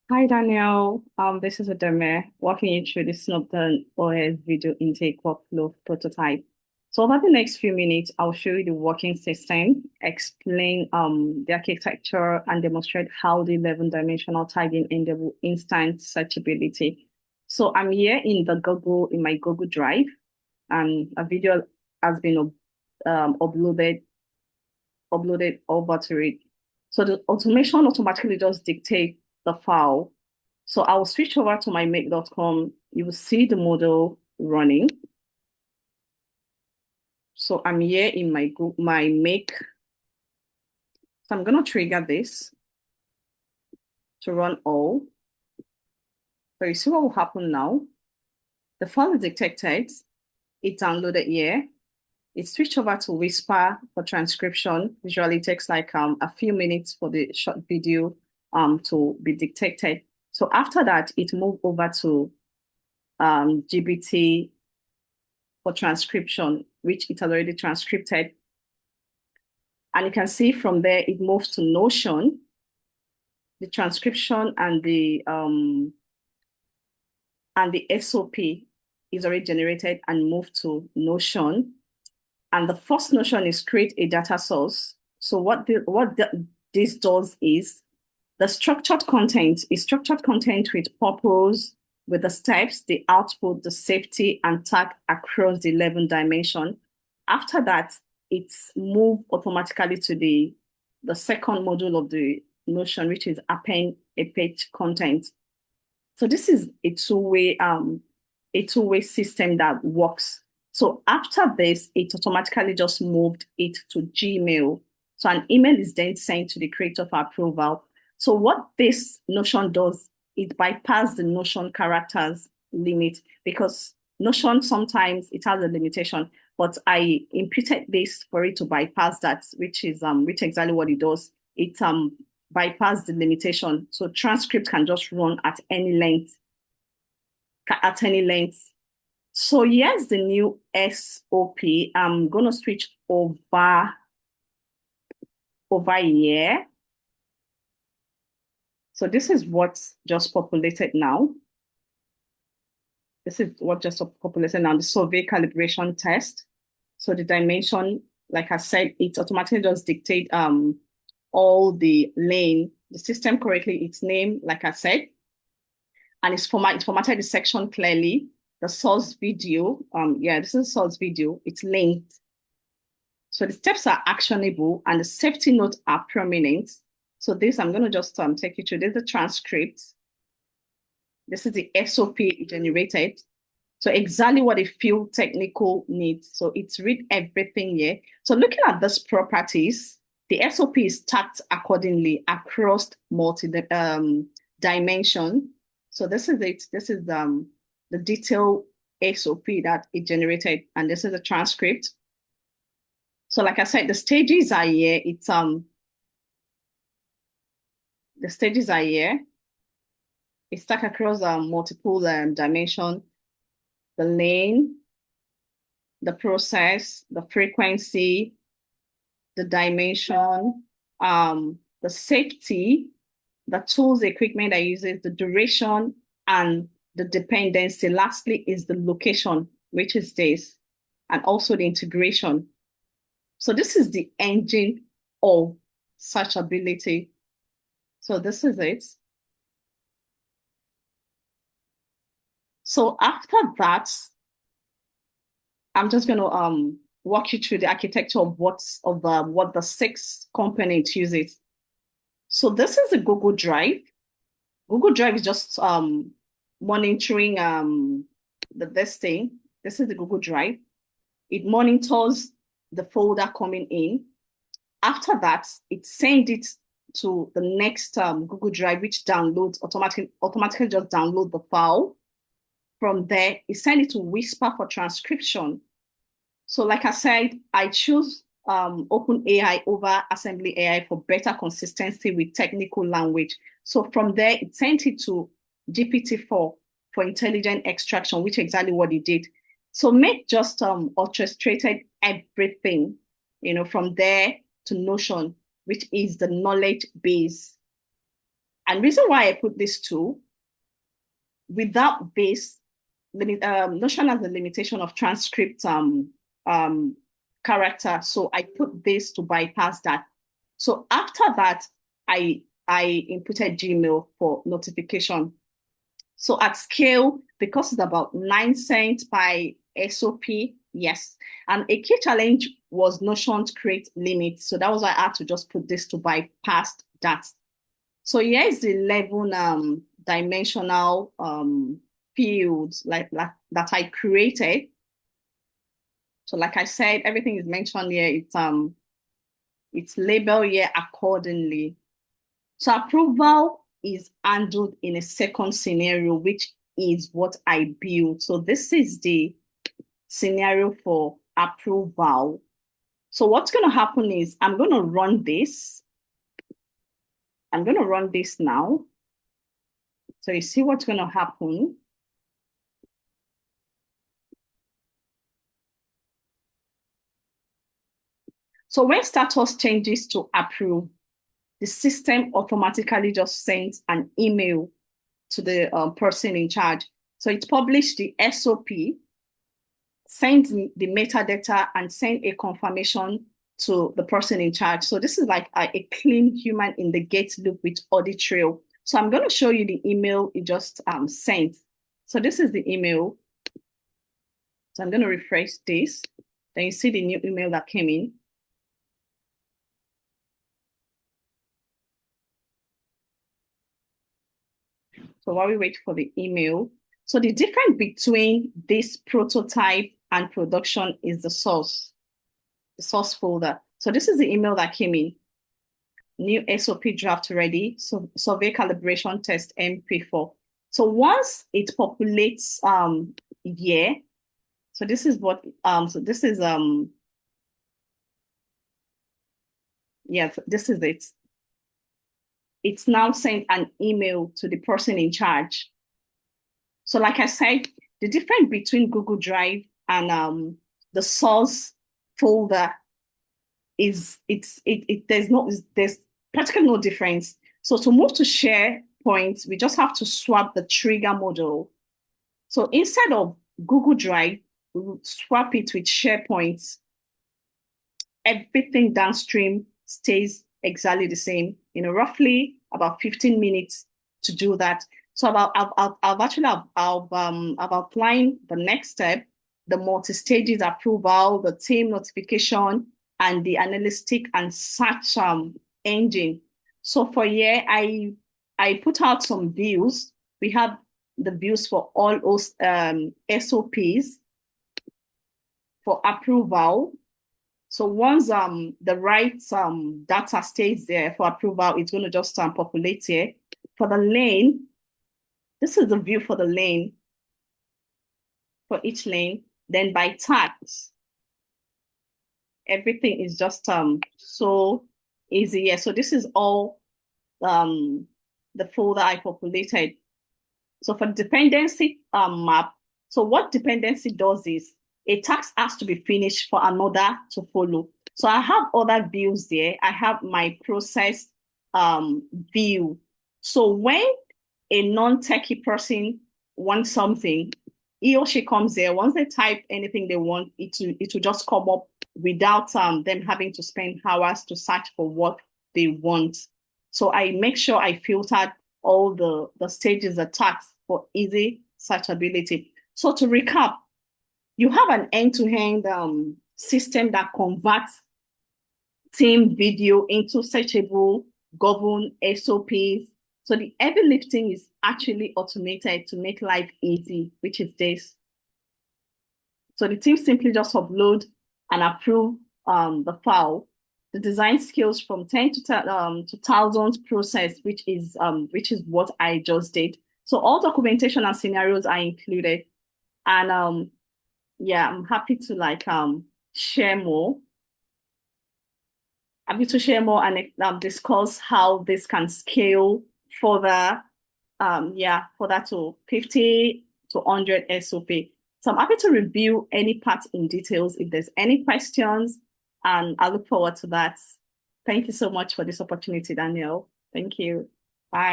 Hi Daniel, this is Ademe walking you through the Snowden OS video intake workflow prototype. So over the next few minutes, I'll show you the working system, explain the architecture, and demonstrate how the 11-dimensional tagging enable instant searchability. So I'm here in my Google Drive, and a video has been uploaded over to it. So the automation automatically just dictate the file. So I'll switch over to my make.com. You will see the model running. So I'm here in my make. So I'm going to trigger this to run all. So you see what will happen now. The file is detected. It downloaded here. It switched over to Whisper for transcription. Usually it takes like a few minutes for the short video to be detected. So after that, it moved over to GBT for transcription, which it has already transcribed. And you can see from there, it moves to Notion, the transcription and the SOP is already generated and moved to Notion. And the first notion is create a data source. So this does is the structured content is structured content with purpose, with the steps, the output, the safety, and tag across the 11 dimension. After that, it's moved automatically to the second module of the notion, which is append a page content. So this is a two-way system that works. So after this, it automatically just moved it to Gmail. So an email is then sent to the creator for approval. So what this Notion does, it bypasses the Notion characters limit because Notion sometimes it has a limitation, but I imputed this for it to bypass that, which is exactly what it does. It bypass the limitation. So transcript can just run at any length, So here's the new SOP. I'm gonna switch over here. So this is what's just populated now. This is what just populated now, the survey calibration test. So the dimension, like I said, it automatically just dictate all the lane, the system correctly, its name, like I said, and it formatted the section clearly. The source video, this is source video, it's linked. So the steps are actionable and the safety notes are prominent. So this, I'm going to just take you through. This is the transcript. This is the SOP generated. So exactly what a field technical needs. So it's read everything here. So looking at these properties, the SOP is stacked accordingly across multi dimension. So this is it. This is the detailed SOP that it generated, and this is the transcript. So like I said, the stages are here. The stages are here. It's stacked across multiple dimension, the lane, the process, the frequency, the dimension, the safety, the tools, equipment that uses, the duration, and the dependency. Lastly is the location, which is this, and also the integration. So this is the engine of searchability. So this is it. So after that, I'm just going to walk you through the architecture of what the 6 components uses. So this is a Google Drive. Google Drive is just monitoring this thing. This is the Google Drive. It monitors the folder coming in. After that, it sends it to the next Google Drive, which downloads automatically just download the file. From there, it sends it to Whisper for transcription. So like I said, I choose OpenAI over Assembly AI for better consistency with technical language. So from there, it sent it to GPT-4 for intelligent extraction, which is exactly what it did. So Make just orchestrated everything, from there to Notion, which is the knowledge base. And reason why I put this two, without this, Notion has a limitation of transcript um, character. So I put this to bypass that. So after that, I inputted Gmail for notification. So at scale, because it's about 9 cents by SOP, yes. And a key challenge was Notion's create limit. So that was why I had to just put this to bypass that. So here is the 11 dimensional fields that I created. So like I said, everything is mentioned here. It's labeled here accordingly. So approval is handled in a second scenario, which is what I built. So this is the scenario for approval. So what's going to happen is I'm going to run this. I'm going to run this now. So you see what's going to happen. So when status changes to approve, the system automatically just sends an email to the person in charge. So it published the SOP, sends the metadata, and send a confirmation to the person in charge. So this is like a clean human in the gate loop with audit trail. So I'm going to show you the email it just sent. So this is the email. So I'm going to refresh this. Then you see the new email that came in. So while we wait for the email, so the difference between this prototype and production is the source folder. So this is the email that came in. New SOP draft ready. So survey calibration test MP4. So once it populates here, so this is what this is this is it. It's now sent an email to the person in charge. So like I said, the difference between Google Drive and the source folder is there's practically no difference. So to move to SharePoint, we just have to swap the trigger model. So instead of Google Drive, we will swap it with SharePoint. Everything downstream stays exactly the same. Roughly about 15 minutes to do that. So I've outlined the next step, the multi-stages approval, the team notification, and the analytic and search engine. So for here, I put out some views. We have the views for all those SOPs for approval. So once the right data stays there for approval, it's going to just populate here. For the lane, this is the view for the lane, for each lane. Then by tags, everything is just so easy. Yeah, so this is all the folder I populated. So for dependency map, so what dependency does is a task has to be finished for another to follow. So I have other views there. I have my process view. So when a non-techie person wants something, he or she comes there. Once they type anything they want, it will just come up without them having to spend hours to search for what they want. So I make sure I filtered all the stages of tasks for easy searchability. So to recap, you have an end-to-end system that converts team video into searchable, governed SOPs. So the heavy lifting is actually automated to make life easy, which is this. So the team simply just upload and approve the file. The design skills from 10 to thousands process, which is what I just did. So all documentation and scenarios are included. And yeah, I'm happy to share more. Happy to share more and discuss how this can scale further. Further to 50 to 100 SOP. So I'm happy to review any part in details if there's any questions, and I look forward to that. Thank you so much for this opportunity, Daniel. Thank you.